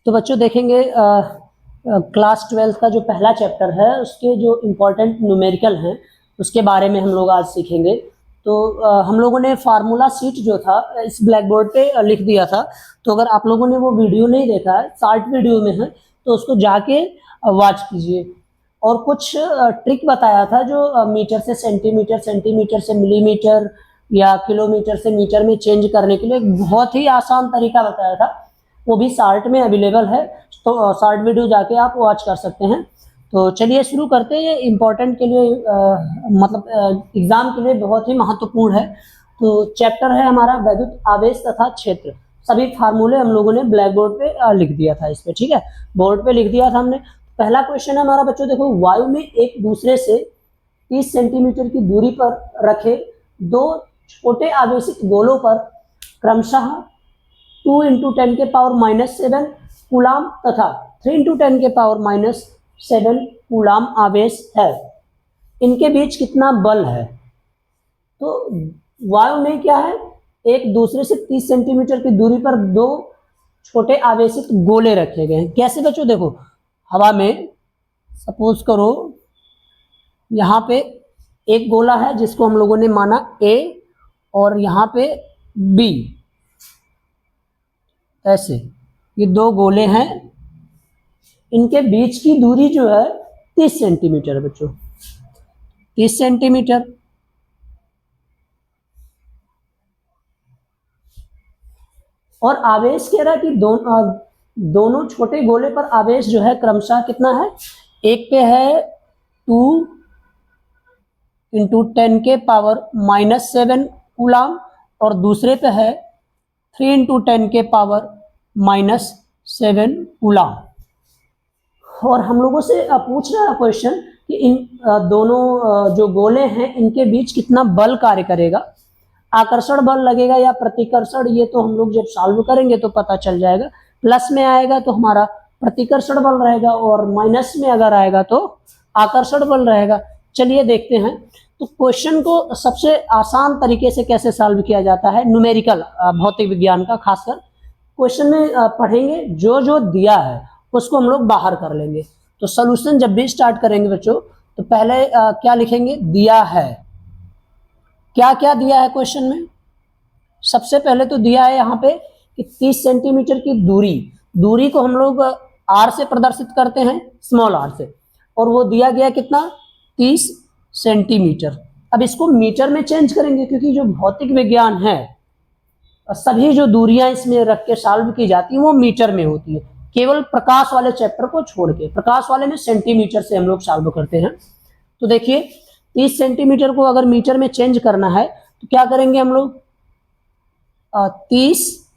तो बच्चों देखेंगे क्लास 12th का जो पहला चैप्टर है उसके जो इम्पोर्टेंट न्यूमेरिकल हैं उसके बारे में हम लोग आज सीखेंगे। तो हम लोगों ने फार्मूला शीट जो था इस ब्लैक बोर्ड पे लिख दिया था। तो अगर आप लोगों ने वो वीडियो नहीं देखा है, शॉर्ट वीडियो में है, तो उसको जाके वॉच कीजिए। और कुछ ट्रिक बताया था जो मीटर से सेंटीमीटर, सेंटीमीटर से मिलीमीटर या किलोमीटर से मीटर में चेंज करने के लिए बहुत ही आसान तरीका बताया था। वो भी शॉर्ट में अवेलेबल है, तो शॉर्ट वीडियो जाके आप वॉच कर सकते हैं। तो चलिए शुरू करते हैं। ये इम्पोर्टेंट के लिए मतलब एग्जाम के लिए बहुत ही महत्वपूर्ण है। तो चैप्टर है हमारा वैद्युत आवेश तथा क्षेत्र। सभी फार्मूले हम लोगों ने ब्लैक बोर्ड पे लिख दिया था इस पे, ठीक है, बोर्ड पे लिख दिया था हमने। पहला क्वेश्चन है हमारा बच्चों, देखो, वायु में एक दूसरे से 30 सेंटीमीटर की दूरी पर रखे दो छोटे आवेशित गोलों पर क्रमशः 2 × 10 के पावर -7 कूलाम तथा 3 × 10 के पावर -7 कूलाम आवेश है। इनके बीच कितना बल है? तो वायु में क्या है, एक दूसरे से 30 सेंटीमीटर की दूरी पर दो छोटे आवेशित गोले रखे गए हैं। कैसे बच्चों? देखो, हवा में सपोज करो यहाँ पे एक गोला है जिसको हम लोगों ने माना A और यहाँ पे B, ऐसे ये दो गोले हैं। इनके बीच की दूरी जो है 30 सेंटीमीटर है बच्चों, 30 सेंटीमीटर। और आवेश कह रहा है कि दोनों छोटे गोले पर आवेश जो है क्रमशः कितना है? एक पे है 2 × 10 के पावर -7 कूलाम और दूसरे पे है 3 × 10 के पावर -7 कूलाम। और हम लोगों से पूछ रहा है क्वेश्चन कि इन दोनों जो गोले हैं इनके बीच कितना बल कार्य करेगा। आकर्षण बल लगेगा या प्रतिकर्षण, ये तो हम लोग जब सॉल्व करेंगे तो पता चल जाएगा। प्लस में आएगा तो हमारा प्रतिकर्षण बल रहेगा और माइनस में अगर आएगा तो आकर्षण बल रहेगा। चलिए देखते हैं। तो क्वेश्चन को सबसे आसान तरीके से कैसे सॉल्व किया जाता है, न्यूमेरिकल भौतिक विज्ञान का खासकर क्वेश्चन में पढ़ेंगे, जो जो दिया है उसको हम लोग बाहर कर लेंगे। तो सॉल्यूशन जब भी स्टार्ट करेंगे बच्चों तो पहले क्या लिखेंगे? दिया है। क्या क्या दिया है क्वेश्चन में? सबसे पहले तो दिया है यहाँ पे कि 30 सेंटीमीटर की दूरी को हम लोग r से प्रदर्शित करते हैं, स्मॉल r से, और वो दिया गया कितना? 30 सेंटीमीटर। अब इसको मीटर में चेंज करेंगे क्योंकि जो भौतिक विज्ञान है सभी जो दूरियां इसमें रख के सॉल्व की जाती है वो मीटर में होती है, केवल प्रकाश वाले चैप्टर को छोड़ के। प्रकाश वाले में सेंटीमीटर से हम लोग सॉल्व करते हैं। तो देखिए 30 सेंटीमीटर को अगर मीटर में चेंज करना है तो क्या करेंगे हम लोग? 30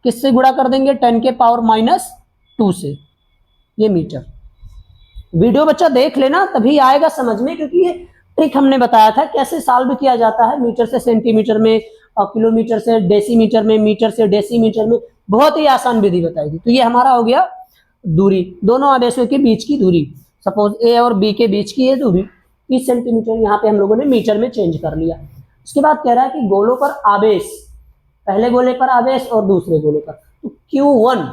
किससे गुणा कर देंगे? 10 के पावर -2 से, ये मीटर। वीडियो बच्चा देख लेना तभी आएगा समझ में, क्योंकि ये ट्रिक हमने बताया था कैसे सॉल्व किया जाता है। मीटर से सेंटीमीटर में और किलोमीटर से डेसीमीटर में, मीटर से डेसीमीटर में, बहुत ही आसान विधि बताई थी। तो ये हमारा हो गया दूरी, दोनों आवेशों के बीच की दूरी। सपोज A और B के बीच की ये दूरी 30 सेंटीमीटर, यहाँ पे हम लोगों ने मीटर में चेंज कर लिया। उसके बाद कह रहा है कि गोलों पर आवेश, पहले गोले पर आवेश और दूसरे गोले पर। तो Q1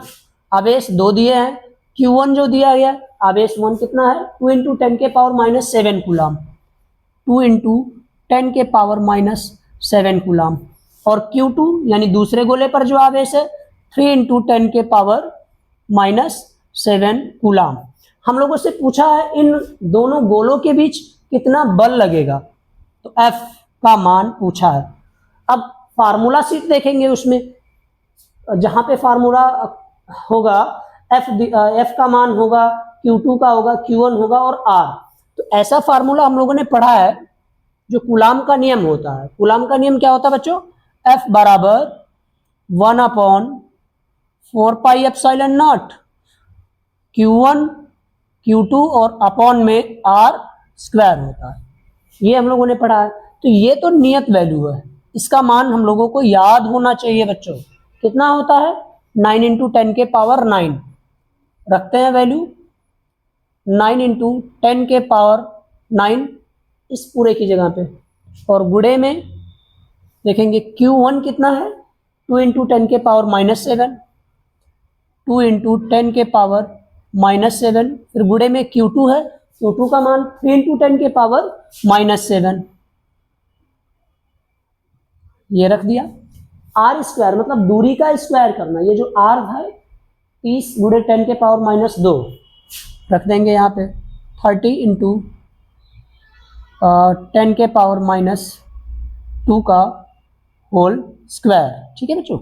आवेश दो दिए हैं। Q1 जो दिया गया आवेश 1 कितना है? 2 × 10 के पावर -7 कूलाम, 2 × 10 के पावर -7 कूलाम। और Q2 यानी दूसरे गोले पर जो आवेश है 3 × 10 के पावर -7 कूलाम। हम लोगों से पूछा है इन दोनों गोलों के बीच कितना बल लगेगा, तो F का मान पूछा है। अब फार्मूला शीट देखेंगे, उसमें जहां पे फार्मूला होगा F का मान होगा, Q2 का होगा, Q1 होगा और R। तो ऐसा फार्मूला हम लोगों ने पढ़ा है जो कूलाम का नियम होता है। कूलाम का नियम क्या होता है बच्चों? F बराबर 1/4πε0 Q1 Q2 और अपॉन में R स्क्वायर होता है। ये हम लोगों ने पढ़ा है। तो ये तो नियत वैल्यू है, इसका मान हम लोगों को याद होना चाहिए बच्चों। कितना होता है? 9 × 10 के पावर 9 रखते हैं वैल्यू, 9 × 10 के पावर 9 इस पूरे की जगह पे, और गुणे में देखेंगे Q1 कितना है? 2 × 10 के पावर -7 2 इंटू 10 के पावर -7, फिर गुणे में Q2 है, Q2 का मान 3 इंटू 10 के पावर -7, ये रख दिया। आर स्क्वायर मतलब दूरी का स्क्वायर करना, ये जो आर है 30 गुणे 10 के पावर -2 रख देंगे यहाँ पे, 30 इंटू 10 के पावर -2 का होल स्क्वायर, ठीक है बच्चों,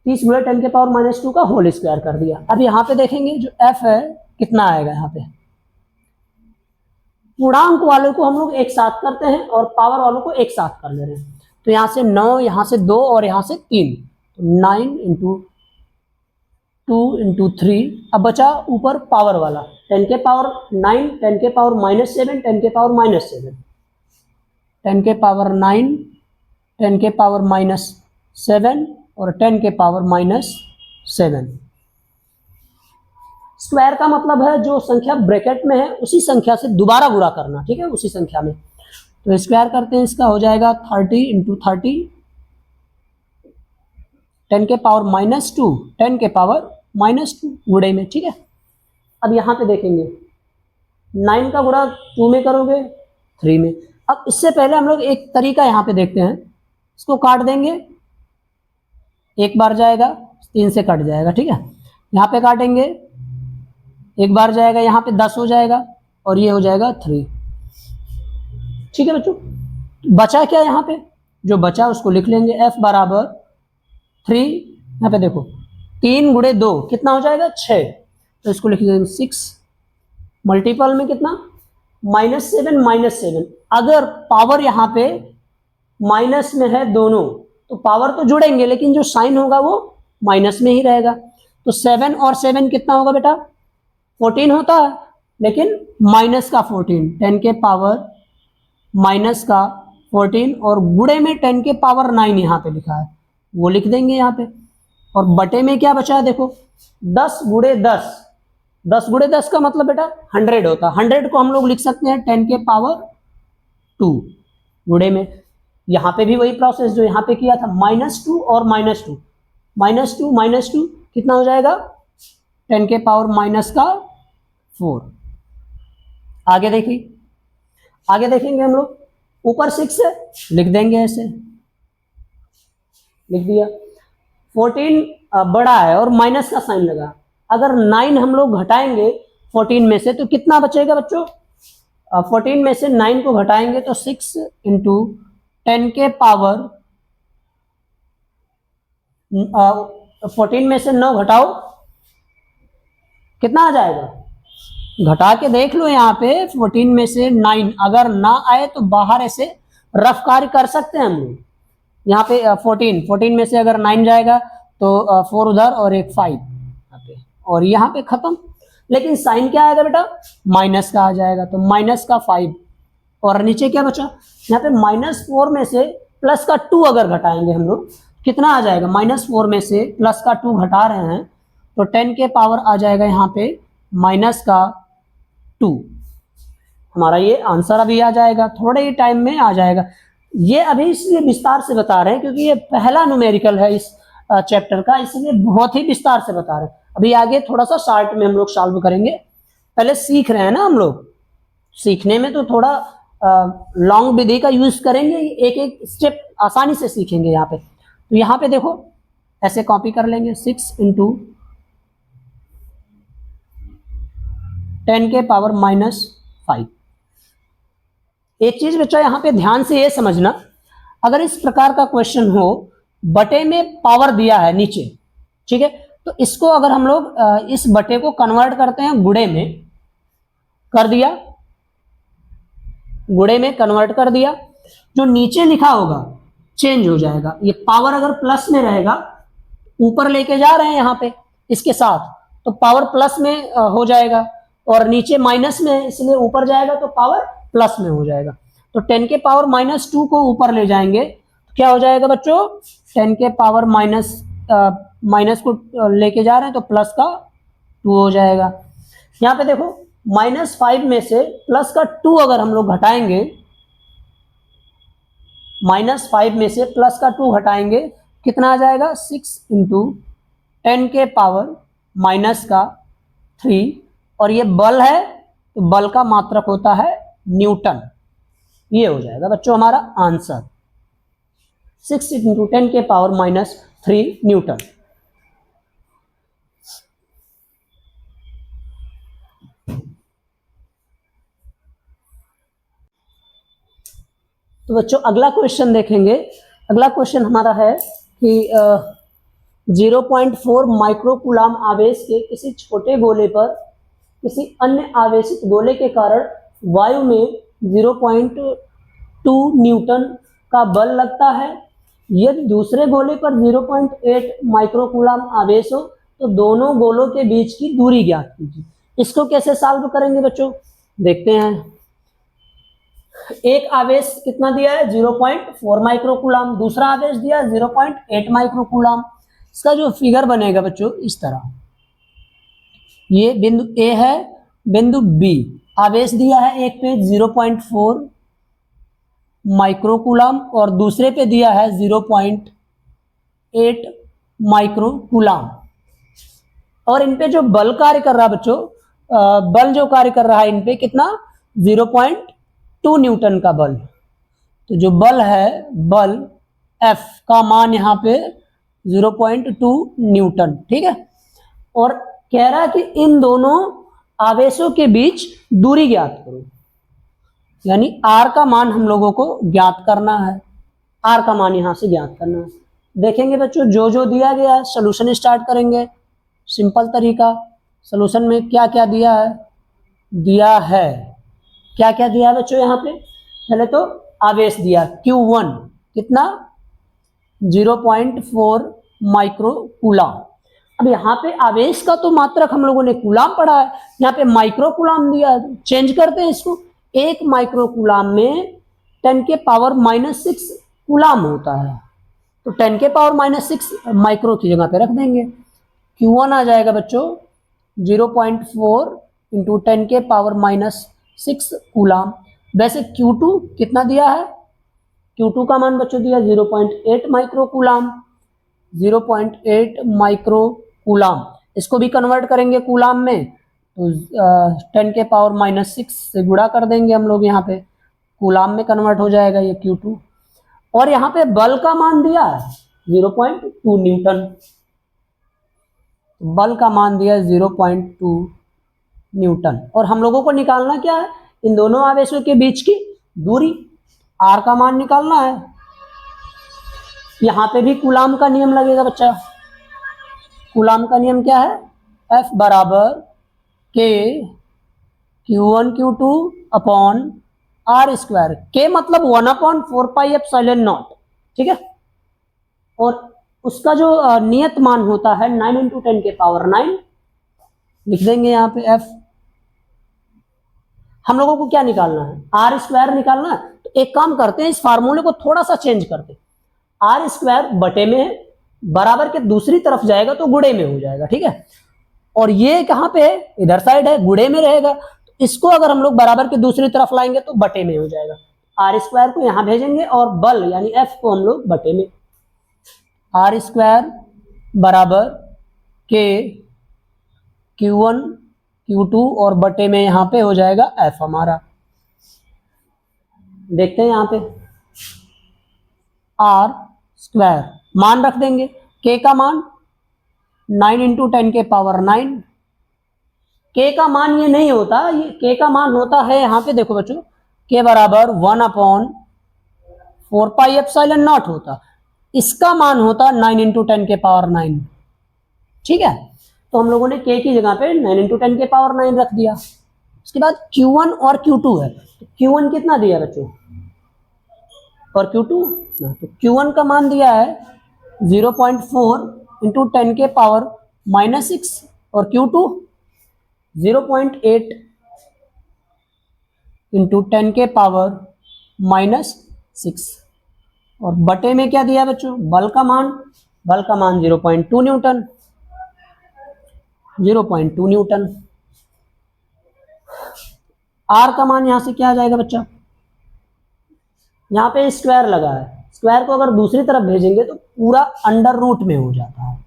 30 गुणे 10 के पावर -2 का होल स्क्वायर कर दिया। अब यहाँ पे देखेंगे जो एफ है कितना आएगा, यहाँ पे पूर्णांक वालों को हम लोग एक साथ करते हैं और पावर वालों को एक साथ कर ले रहे हैं, तो यहाँ से 9, यहाँ से 2 और यहाँ से 3, तो 9 इंटू 2 इंटू 3, अब बचा ऊपर पावर वाला 10 के पावर 9, 10 के पावर -7, 10 के पावर -7, 10 के पावर 9, 10 के पावर -7 और 10 के पावर -7। स्क्वायर का मतलब है जो संख्या ब्रैकेट में है उसी संख्या से दोबारा गुणा करना, ठीक है, उसी संख्या में। तो स्क्वायर करते हैं, इसका हो जाएगा 30 इंटू 30, 10 के पावर -2, 10 के पावर -2 गुणे में, ठीक है। अब यहाँ पे देखेंगे 9 का गुणा 2 में करोगे 3 में। अब इससे पहले हम लोग एक तरीका यहाँ पे देखते हैं, इसको काट देंगे, एक बार जाएगा 3 से कट जाएगा, ठीक है। यहाँ पे काटेंगे, एक बार जाएगा, यहाँ पे 10 हो जाएगा और ये हो जाएगा 3, ठीक है बच्चों। बचा क्या यहाँ पे, जो बचा उसको लिख लेंगे, f बराबर 3, यहाँ पे देखो 3 गुणे 2 कितना हो जाएगा 6, तो इसको लिख देंगे 6, मल्टीपल में कितना -7 -7, अगर पावर यहाँ पे माइनस में है दोनों तो पावर तो जुड़ेंगे लेकिन जो साइन होगा वो माइनस में ही रहेगा, तो 7 और 7 कितना होगा बेटा 14 होता है, लेकिन माइनस का 14, 10 के पावर माइनस का 14 और गुणे में 10 के पावर 9 यहाँ पे लिखा है, वो लिख देंगे यहाँ पे। और बटे में क्या बचा है देखो 10 गुणे 10, 10 गुणे 10 का मतलब बेटा 100 होता है, 100 को हम लोग लिख सकते हैं 10 के पावर 2 गुणे में। यहाँ पे भी वही प्रोसेस जो यहाँ पे किया था, -2 और -2, -2 कितना हो जाएगा 10 के पावर -4। आगे देखिए, आगे देखेंगे हम लोग, ऊपर 6 है लिख देंगे ऐसे, लिख दिया। 14 बड़ा है और माइनस का साइन लगा, अगर 9 हम लोग घटाएंगे 14 में से तो कितना बचेगा बच्चों, 14 में से 9 को घटाएंगे तो 6 इंटू 10 के पावर 14 में से 9 घटाओ कितना आ जाएगा, घटा के देख लो यहाँ पे 14 में से 9 अगर ना आए तो बाहर ऐसे रफ कार्य कर सकते हैं हम लोग। यहाँ पे 14 में से अगर 9 जाएगा तो 4 उधर और एक 5 यहाँ पे, और यहाँ पे खत्म। लेकिन साइन क्या आएगा बेटा माइनस का आ जाएगा, तो माइनस का 5 और नीचे क्या बचा, यहाँ पे -4 में से प्लस का 2 अगर घटाएंगे हम लोग कितना आ जाएगा, -4 में से प्लस का 2 घटा रहे हैं तो 10 के पावर आ जाएगा यहाँ पे -2। हमारा ये आंसर अभी आ जाएगा, थोड़े ही टाइम में आ जाएगा। ये अभी इसलिए विस्तार से बता रहे हैं क्योंकि ये पहला न्यूमेरिकल है इस चैप्टर का, इसलिए बहुत ही विस्तार से बता रहे हैं। अभी आगे थोड़ा सा शॉर्ट में हम लोग सॉल्व करेंगे, पहले सीख रहे हैं ना हम लोग, सीखने में तो थोड़ा लॉन्ग विधि का यूज करेंगे, एक एक स्टेप आसानी से सीखेंगे यहाँ पे। तो यहाँ पे देखो ऐसे कॉपी कर लेंगे, 6 इंटू 10 के पावर -5। एक चीज बच्चा यहाँ पे ध्यान से ये समझना, अगर इस प्रकार का क्वेश्चन हो, बटे में पावर दिया है नीचे, ठीक है, तो इसको अगर हम लोग इस बटे को कन्वर्ट करते हैं गुणे में, कर दिया, गुणे में कन्वर्ट कर दिया, जो नीचे लिखा होगा चेंज हो जाएगा। ये पावर अगर प्लस में रहेगा, ऊपर लेके जा रहे हैं यहाँ पे इसके साथ, तो पावर प्लस में हो जाएगा, और नीचे माइनस में है इसलिए ऊपर जाएगा तो पावर प्लस में हो जाएगा। तो 10 के पावर -2 को ऊपर ले जाएंगे तो क्या हो जाएगा बच्चों, 10 के पावर माइनस को लेके जा रहे हैं तो प्लस का 2 हो जाएगा। यहाँ पे देखो -5 में से प्लस का 2 अगर हम लोग घटाएंगे, -5 में से प्लस का 2 घटाएंगे कितना आ जाएगा, 6 इंटू 10 के पावर माइनस का 3, और ये बल है तो बल का मात्रक होता है न्यूटन। ये हो जाएगा बच्चों हमारा आंसर, 6 इंटू 10 के पावर माइनस 3 न्यूटन। तो बच्चों अगला क्वेश्चन देखेंगे। अगला क्वेश्चन हमारा है कि 0.4 माइक्रोकूलाम आवेश के किसी छोटे गोले पर किसी अन्य आवेशित गोले के कारण वायु में 0.2 न्यूटन का बल लगता है। यदि दूसरे गोले पर 0.8 माइक्रोकूलाम आवेश हो तो दोनों गोलों के बीच की दूरी ज्ञात कीजिए। इसको कैसे सॉल्व करेंगे बच्चों, देखते हैं। एक आवेश कितना दिया है 0.4 माइक्रोकूलाम, दूसरा आवेश दिया है 0.8 माइक्रोकूलाम। इसका जो फिगर बनेगा बच्चों इस तरह, ये बिंदु ए है, बिंदु बी, आवेश दिया है एक पे 0.4 माइक्रोकूलाम और दूसरे पे दिया है 0.8 माइक्रोकूलाम। और इन पे जो बल कार्य कर रहा है बच्चों, बल जो कार्य कर रहा है इन पे कितना 0.2 न्यूटन का बल। तो जो बल है, बल F का मान यहाँ पे 0.2 न्यूटन, ठीक है। और कह रहा है कि इन दोनों आवेशों के बीच दूरी ज्ञात करो, यानी R का मान हम लोगों को ज्ञात करना है। R का मान यहां से ज्ञात करना है। देखेंगे बच्चों जो जो दिया गया है, सोल्यूशन स्टार्ट करेंगे। सिंपल तरीका, सोल्यूशन में क्या क्या दिया है, क्या क्या दिया है बच्चों यहाँ पे। पहले तो आवेश दिया Q1 कितना 0.4 माइक्रोकूलाम। अब यहाँ पे आवेश का तो मात्रक हम लोगों ने कूलाम पढ़ा है, यहाँ पे माइक्रोकूलाम दिया, चेंज करते हैं इसको। एक माइक्रोकूलाम में 10 के पावर माइनस 6 कूलाम होता है, तो 10 के पावर माइनस 6 माइक्रो की जगह पे रख देंगे। Q1 आ जाएगा बच्चों 0.4 इंटू 10 के पावर माइनस 6 कूलाम। वैसे Q2 कितना दिया है, Q2 का मान बच्चों दिया 0.8 माइक्रोकूलाम, 0.8 माइक्रोकूलाम। इसको भी कन्वर्ट करेंगे कूलाम में, तो 10 के पावर माइनस 6 से गुणा कर देंगे हम लोग, यहाँ पे कूलाम में कन्वर्ट हो जाएगा ये Q2। और यहाँ पे बल का मान दिया है 0.2 न्यूटन, बल का मान दिया है 0.2 न्यूटन। और हम लोगों को निकालना क्या है, इन दोनों आवेशों के बीच की दूरी, R का मान निकालना है। यहाँ पे भी कूलाम का नियम लगेगा बच्चा। कूलाम का नियम क्या है, F बराबर K Q1 Q2 upon R square. K मतलब 1/4 पाई एप्सिलॉन नॉट, ठीक है। और उसका जो नियत मान होता है 9 इंटू 10 के पावर 9, लिख देंगे यहाँ पे F। हम लोगों को क्या निकालना है, R स्क्वायर निकालना है। तो एक काम करते हैं, इस फार्मूले को थोड़ा सा चेंज करते हैं। R स्क्वायर बटे में बराबर के दूसरी तरफ जाएगा तो गुणे में हो जाएगा, ठीक है। और ये कहाँ पे है, इधर साइड है, गुणे में रहेगा। तो इसको अगर हम लोग बराबर के दूसरी तरफ लाएंगे तो बटे में हो जाएगा। R स्क्वायर को यहां भेजेंगे और बल यानी F को हम लोग बटे में। R स्क्वायर बराबर K Q1 Q2 और बटे में यहां पे हो जाएगा F हमारा। देखते हैं यहां पे R स्क्वायर मान रख देंगे, K का मान 9 इंटू 10 के पावर 9। K का मान ये नहीं होता, ये K का मान होता है यहाँ पे देखो बच्चों, K बराबर 1/4 पाई एप्सिलॉन नॉट होता। इसका मान होता 9 इंटू 10 के पावर 9, ठीक है। तो हम लोगों ने K की जगह पे 9 इंटू 10 के पावर 9 रख दिया। उसके बाद Q1 और Q2 है, तो Q1 कितना दिया बच्चों और Q2, तो Q1 का मान दिया है 0.4 इंटू 10 के पावर माइनस 6 और Q2 0.8 इंटू 10 के पावर माइनस 6। और बटे में क्या दिया बच्चों, बल का मान 0.2 न्यूटन, 0.2 न्यूटन। R का मान यहां से क्या आ जाएगा बच्चा, यहाँ पे स्क्वायर लगा है, स्क्वायर को अगर दूसरी तरफ भेजेंगे तो पूरा अंडर रूट में हो जाता है।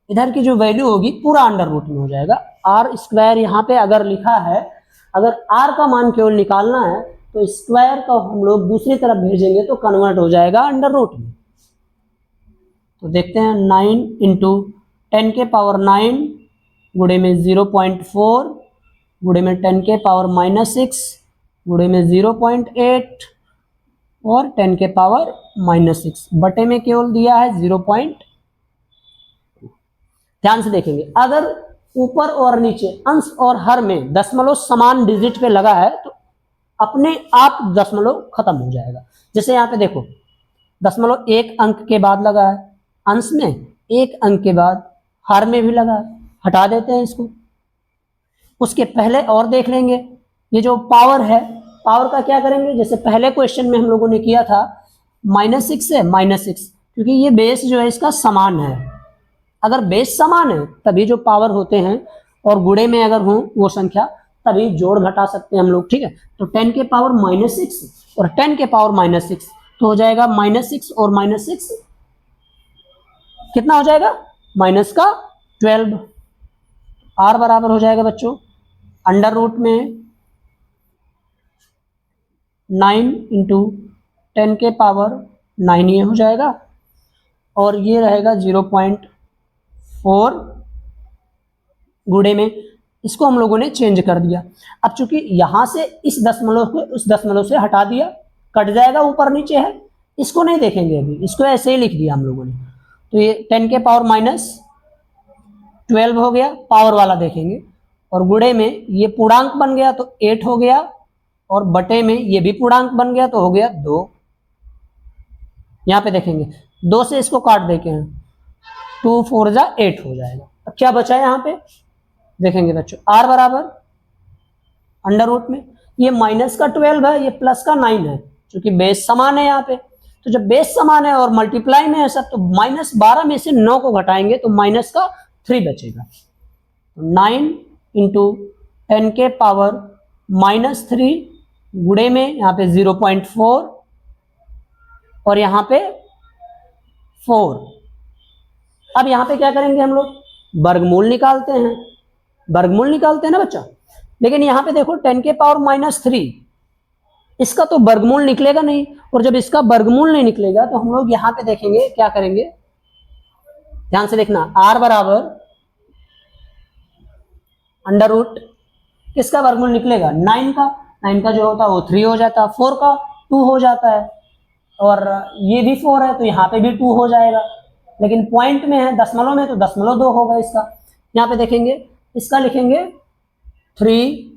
इधर की जो वैल्यू होगी पूरा अंडर रूट में हो जाएगा। आर स्क्वायर यहाँ पे अगर लिखा है, अगर आर का मान केवल निकालना है तो स्क्वायर का हम लोग दूसरी तरफ भेजेंगे तो कन्वर्ट हो जाएगा अंडर रूट में। तो देखते हैं 9 इंटू 10 के पावर 9 गुणे में 0.4 गुणे में 10 के पावर -6 गुणे में 0.8 और 10 के पावर -6 बटे में केवल दिया है 0. ध्यान से देखेंगे, अगर ऊपर और नीचे अंश और हर में दशमलव समान डिजिट पे लगा है तो अपने आप दशमलव खत्म हो जाएगा। जैसे यहाँ पे देखो, दशमलव एक अंक के बाद लगा है अंश में, एक अंक के बाद हर में भी लगा है, हटा देते हैं इसको। उसके पहले और देख लेंगे, ये जो पावर है, पावर का क्या करेंगे, जैसे पहले क्वेश्चन में हम लोगों ने किया था -6 है -6, क्योंकि ये बेस जो है इसका समान है। अगर बेस समान है तभी जो पावर होते हैं और गुणे में अगर हो वो संख्या तभी जोड़ घटा सकते हैं हम लोग, ठीक है। तो 10 के पावर -6 और 10 के पावर -6 तो हो जाएगा -6 और -6 कितना हो जाएगा, -12। आर बराबर हो जाएगा बच्चों अंडर रूट में 9 इंटू 10 के पावर 9 ये हो जाएगा और ये रहेगा 0.4 गुणे में, इसको हम लोगों ने चेंज कर दिया। अब चूंकि यहां से इस दशमलव को उस दशमलव से हटा दिया, कट जाएगा, ऊपर नीचे है, इसको नहीं देखेंगे अभी, इसको ऐसे ही लिख दिया हम लोगों ने। तो ये 10 के पावर -12 हो गया, पावर वाला देखेंगे, और गुणे में ये पूर्णांक बन गया तो 8 हो गया, और बटे में ये भी पूर्णांक बन गया तो हो गया 2। यहाँ पे देखेंगे 2 से इसको काट देते हैं, 2 4 जा 8 हो जाएगा। अब क्या बचा है यहाँ पे देखेंगे बच्चों, आर बराबर अंडर रूट में, ये -12 है, ये +9 है, क्योंकि बेस समान है यहाँ पे। तो जब बेस समान है और मल्टीप्लाई में है सब, तो -12 में से 9 को घटाएंगे तो -3 बचेगा। 9 इंटू 10 के पावर -3 गुणे में यहाँ पे 0.4 और यहाँ पे 4। अब यहाँ पे क्या करेंगे हम लोग, वर्गमूल निकालते हैं, वर्गमूल निकालते हैं ना बच्चा। लेकिन यहाँ पे देखो 10 के पावर -3 इसका तो वर्गमूल निकलेगा नहीं, और जब इसका वर्गमूल नहीं निकलेगा तो हम लोग यहाँ पे देखेंगे क्या करेंगे, ध्यान से देखना, आर बराबर अंडर रूट किसका वर्गमूल निकलेगा, 9 का, 9 का जो होता है वो 3 हो जाता है, 4 का 2 हो जाता है, और ये भी 4 है तो यहाँ पे भी 2 हो जाएगा। लेकिन पॉइंट में है, दशमलव में, तो 0.2 होगा इसका। यहाँ पे देखेंगे, इसका लिखेंगे 3।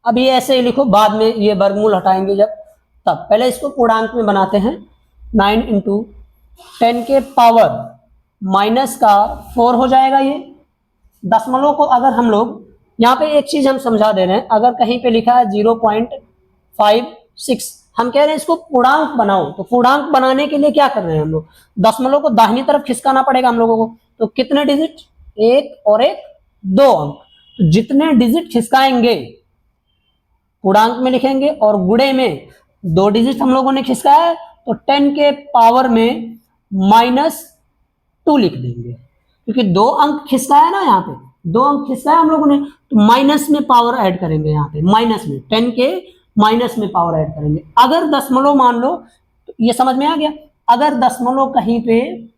अब ये ऐसे ही लिखो, बाद में ये वर्गमूल हटाएंगे जब, तब पहले इसको पूर्णांक में बनाते हैं। 9 इंटू 10 के पावर -4 हो जाएगा। ये दशमलव को अगर हम लोग, यहाँ पे एक चीज हम समझा दे रहे हैं, अगर कहीं पे लिखा है 0.56, हम कह रहे हैं इसको पूर्णांक बनाओ, तो पूर्णांक बनाने के लिए क्या कर रहे हैं हम लोग, दशमलव को दाहिनी तरफ खिसकाना पड़ेगा हम लोगों को। तो कितने डिजिट, 1 और 1 2 अंक, तो जितने डिजिट खिसकाएंगे पूर्णांक में लिखेंगे, और गुणे में 2 डिजिट हम लोगों ने खिसकाया है तो 10 के पावर में -2 लिख देंगे, क्योंकि 2 अंक खिसकाया ना, यहाँ पे 2 अंक खिसकाया हम लोगों ने, तो माइनस में पावर ऐड करेंगे, यहाँ पे माइनस में 10 के माइनस में पावर ऐड करेंगे। अगर दशमलव मान लो, तो ये समझ में आ गया, अगर दशमलव कहीं पे,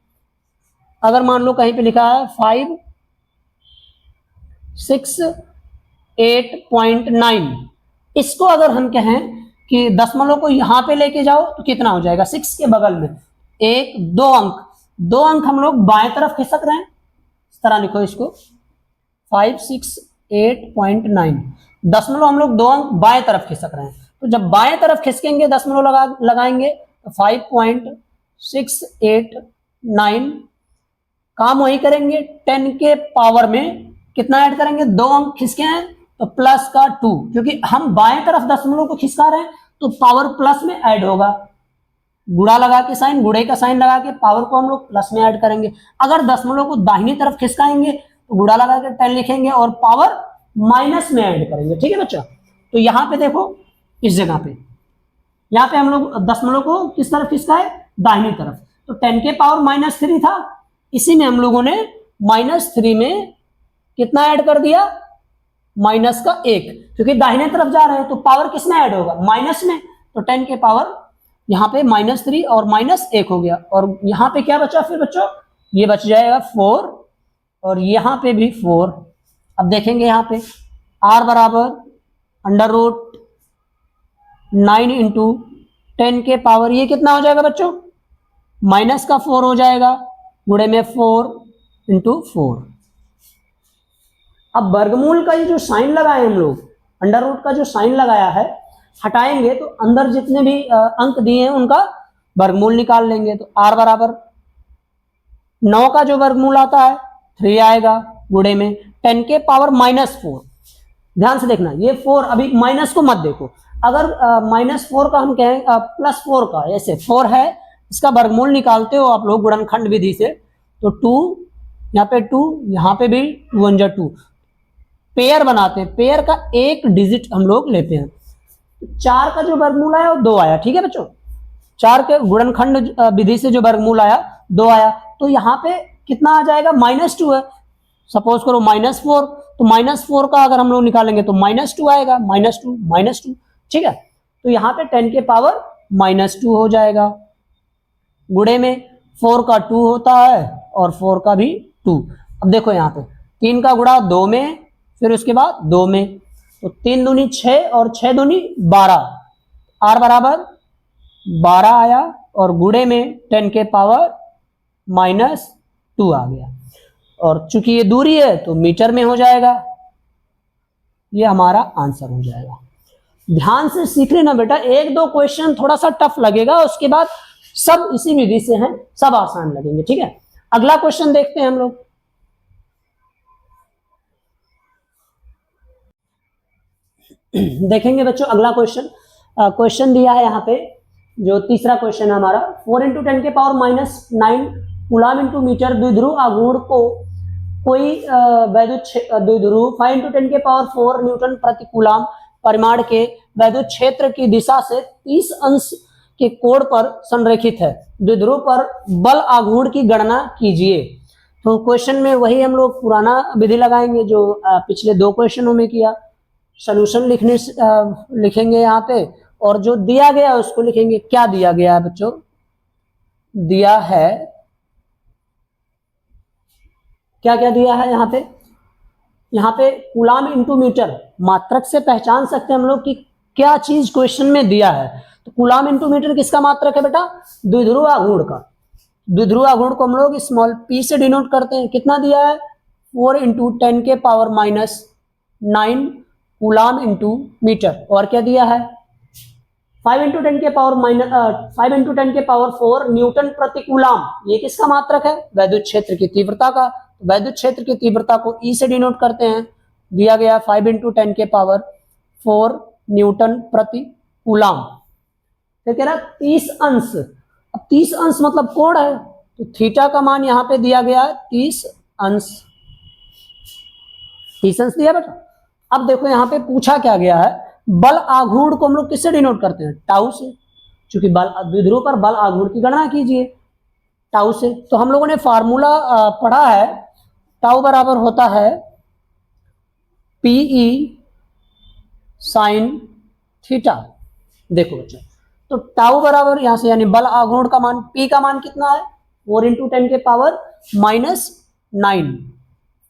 अगर मान लो कहीं पे लिखा है 568.9, इसको अगर हम कहें कि दशमलव को यहां पे लेके जाओ तो कितना हो जाएगा, 6 के बगल में 1 2 अंक, 2 अंक हम लोग बाएं तरफ खिसक रहे हैं, इस तरह लिखो इसको 568.9, दशमलव हम लोग 2 अंक बाएं तरफ खिसक रहे हैं। तो जब बाएं तरफ खिसकेंगे दशमलव लगाएंगे तो 5.689, काम वही करेंगे, 10 के पावर में कितना ऐड करेंगे, 2 अंक खिसके हैं तो प्लस का 2, क्योंकि हम बाएं तरफ दशमलव को खिसका रहे हैं तो पावर प्लस में ऐड होगा, गुणा लगा के साइन, गुणे का साइन लगा के पावर को हम लोग प्लस में ऐड करेंगे। अगर दशमलव को दाहिनी तरफ खिसकाएंगे तो गुणा लगा के 10 लिखेंगे और पावर माइनस में ऐड करेंगे, ठीक है बच्चा। तो यहाँ पे देखो, इस जगह पे, यहाँ पे हम लोग दशमलव को किस तरफ खिसकाए, दाहिनी तरफ, तो 10 के पावर -3 था, इसी में हम लोगों ने -3 में कितना ऐड कर दिया, माइनस का 1, क्योंकि दाहिने तरफ जा रहे हैं तो पावर किस में ऐड होगा, माइनस में, तो 10 के पावर यहाँ पे -3 और -1 हो गया, और यहाँ पे क्या बचा फिर बच्चों, ये बच जाएगा 4 और यहाँ पे भी 4। अब देखेंगे यहाँ पे r बराबर √9 इंटू 10 के पावर ये कितना हो जाएगा बच्चों, माइनस का 4 हो जाएगा, गुणे में 4 इंटू 4। अब वर्गमूल का ये जो साइन लगाए हम लोग, अंडर रूट का जो साइन लगाया है हटाएंगे तो अंदर जितने भी अंक दिए हैं उनका वर्गमूल निकाल लेंगे। तो r बराबर 9 का जो वर्गमूल आता है 3 आएगा, गुणे में 10 के पावर -4। ध्यान से देखना, ये 4 अभी माइनस को मत देखो, अगर -4 का हम कहें +4 का, ऐसे 4 है इसका वर्गमूल निकालते हो आप लोग गुणनखंड विधि से, तो 2 यहाँ पे 2, यहाँ पे भी 2 1 2, पेयर बनाते हैं, पेयर का एक डिजिट हम लोग लेते हैं। 4 का जो वर्गमूल आया वो 2 आया, ठीक है बच्चों, 4 के गुणनखंड विधि से जो वर्गमूल आया 2 आया, तो यहाँ पे कितना आ जाएगा, -2 है, सपोज करो -4, तो -4 का अगर हम लोग निकालेंगे तो -2 आएगा, -2, ठीक है, तो यहाँ पे 10 के पावर -2 हो जाएगा, गुणे में 4 का 2 होता है और 4 का भी 2। अब देखो यहाँ पे 3 का गुणा 2 में, फिर उसके बाद 2 में, तो 3 दूनी 6 और 6 दूनी 12, r बराबर 12 आया और गुणे में 10 के पावर -2 आ गया, और चूंकि ये दूरी है तो मीटर में हो जाएगा, ये हमारा आंसर हो जाएगा। ध्यान से सीख लेना बेटा, 1-2 क्वेश्चन थोड़ा सा टफ लगेगा, उसके बाद सब इसी विधि से हैं, सब आसान लगेंगे, ठीक है। अगला क्वेश्चन देखते हैं हम लोग। देखेंगे बच्चों अगला क्वेश्चन दिया है यहाँ पे, जो तीसरा क्वेश्चन है हमारा, 4 × 10 के पावर -9 कूलाम इंटू मीटर द्विध्रुव आघूर्ण को कोई वैद्युत द्विध्रुव 5 × 10 के पावर 4 न्यूटन प्रति कूलाम परिमाण के वैद्युत क्षेत्र की दिशा से 30 अंश के कोण पर संरेखित है, द्विध्रुव पर बल आघूर्ण की गणना कीजिए। तो क्वेश्चन में वही हम लोग पुराना विधि लगाएंगे जो पिछले 2 क्वेश्चनों में किया, सोल्यूशन लिखेंगे यहाँ पे, और जो दिया गया उसको लिखेंगे। क्या दिया गया है बच्चों, दिया है, क्या क्या दिया है यहाँ पे कूलाम इंटू मीटर, मात्रक से पहचान सकते हैं हम लोग कि क्या चीज क्वेश्चन में दिया है। तो कूलाम इंटू मीटर किसका मात्रक है बेटा, द्विध्रुव आघूर्ण का। द्विध्रुव आघूर्ण को हम लोग स्मॉल p से डिनोट करते हैं। कितना दिया है, 4 × 10 के पावर -9 कूलाम इंटू मीटर, और क्या दिया है 5 × 10 के पावर 4 न्यूटन प्रति कूलाम। ये किसका मात्रक है, वैद्युत क्षेत्र की तीव्रता का। वैद्युत क्षेत्र की तीव्रता को E से डिनोट करते हैं, दिया गया 5 × 10 के पावर 4 न्यूटन प्रति कूलाम। तो कह रहा 30 अंश, अब 30 अंश मतलब कोण है, तो थीटा का मान यहाँ पे दिया गया है 30 अंश, 30 अंश दिया बेटा। अब देखो यहाँ पे पूछा क्या गया है, बल आघूर्ण को हम लोग किससे डिनोट करते हैं, टाउ से, क्योंकि बल द्विध्रुव पर बल आघूर्ण की गणना कीजिए टाउ से। तो हम लोगों ने फार्मूला पढ़ा है, टाउ बराबर होता है PE sin थीटा। देखो बच्चों, तो टाउ बराबर यहां से, यानी बल आघूर्ण का मान, P का मान कितना है 4 × 10 के पावर -9,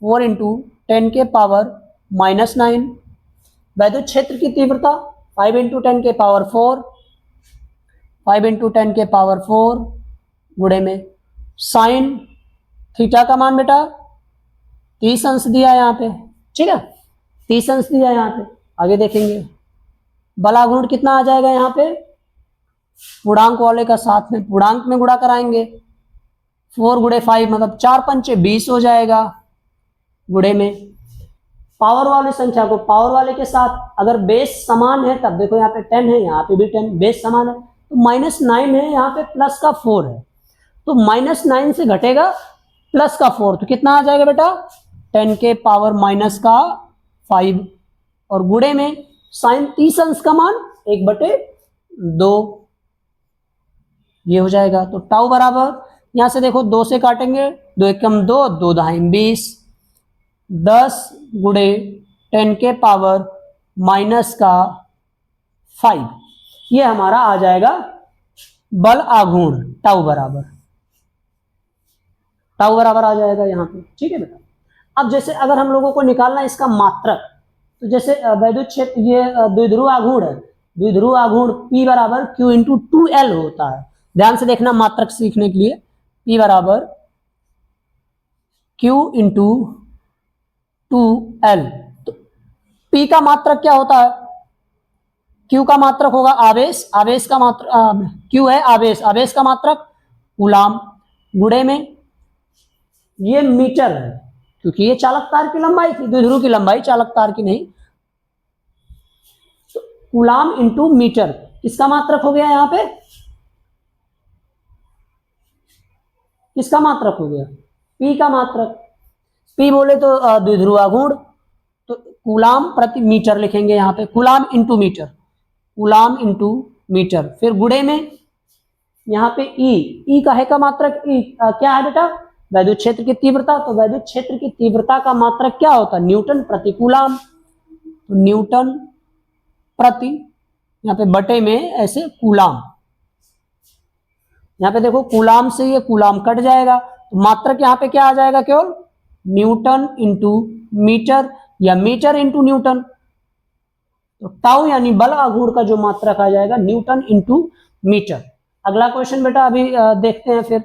4 × 10 के पावर -9, वैद्युत क्षेत्र की तीव्रता 5 × 10 के पावर 4, 5 × 10 के पावर 4 गुणे में साइन थीटा का मान बेटा 30 अंश दिया है यहाँ पे, ठीक है, 30 अंश दिया है यहाँ पे। आगे देखेंगे बल आघूर्ण कितना आ जाएगा यहाँ पे, पूर्णांक वाले का साथ में पूर्णांक में गुणा कराएंगे, 4 × 5 मतलब 4 × 5 = 20 हो जाएगा, गुणे में पावर वाली संख्या को पावर वाले के साथ, अगर बेस समान है तब देखो यहाँ पे 10 है, यहाँ पे भी 10, बेस समान है, तो -9 है, यहाँ पे प्लस का 4 है, तो -9 से घटेगा प्लस का 4, तो कितना आ जाएगा बेटा 10 के पावर -5, और गुणे में साइन 30 अंश का मान 1/2 ये हो जाएगा। तो टाउ बराबर यहाँ से देखो 2 से काटेंगे, 2 एकम 2, 2 दाहिम 20, 10 गुणे 10 के पावर माइनस का 5, ये हमारा आ जाएगा बल आघूर्ण टाउ बराबर आ जाएगा यहाँ पे। ठीक है बेटा। अब जैसे अगर हम लोगों को निकालना है इसका मात्रक, तो जैसे वैद्युत क्षेत्र ये द्विध्रुव आघूर्ण है, द्विध्रुव आघूर्ण P बराबर Q इंटू 2L होता है। ध्यान से देखना मात्रक सीखने के लिए, P बराबर Q इंटू 2L। तो P का मात्रक क्या होता है? Q का मात्रक होगा आवेश, आवेश का मात्रक Q है आवेश, आवेश का मात्रक कूलाम, गुणे में ये मीटर है, क्योंकि ये चालक तार की लंबाई थी, द्विध्रुव की लंबाई, चालक तार की नहीं। तो कूलाम इंटू मीटर, किसका मात्रक हो गया यहाँ पे? किसका मात्रक हो गया? P का मात्रक। P बोले तो द्विध्रुव आघूर्ण, तो कूलाम प्रति मीटर लिखेंगे यहाँ पे, coulomb into metre, coulomb into metre. फिर गुणे में यहाँ पे ई काहे का मात्रक? क्या है बेटा? वैद्युत क्षेत्र की तीव्रता। तो वैद्युत क्षेत्र की तीव्रता का मात्रक क्या होता है? न्यूटन प्रति कूलाम। तो न्यूटन प्रति, यहाँ पे बटे में ऐसे कूलाम, यहाँ पे देखो कूलाम से ये कूलाम कट जाएगा, तो मात्रक यहाँ पे क्या आ जाएगा? केवल न्यूटन इंटू मीटर या मीटर इंटू न्यूटन। तो टाउ यानी बल आघूर्ण का जो मात्रक आ जाएगा न्यूटन इंटू मीटर। अगला क्वेश्चन बेटा अभी देखते हैं फिर।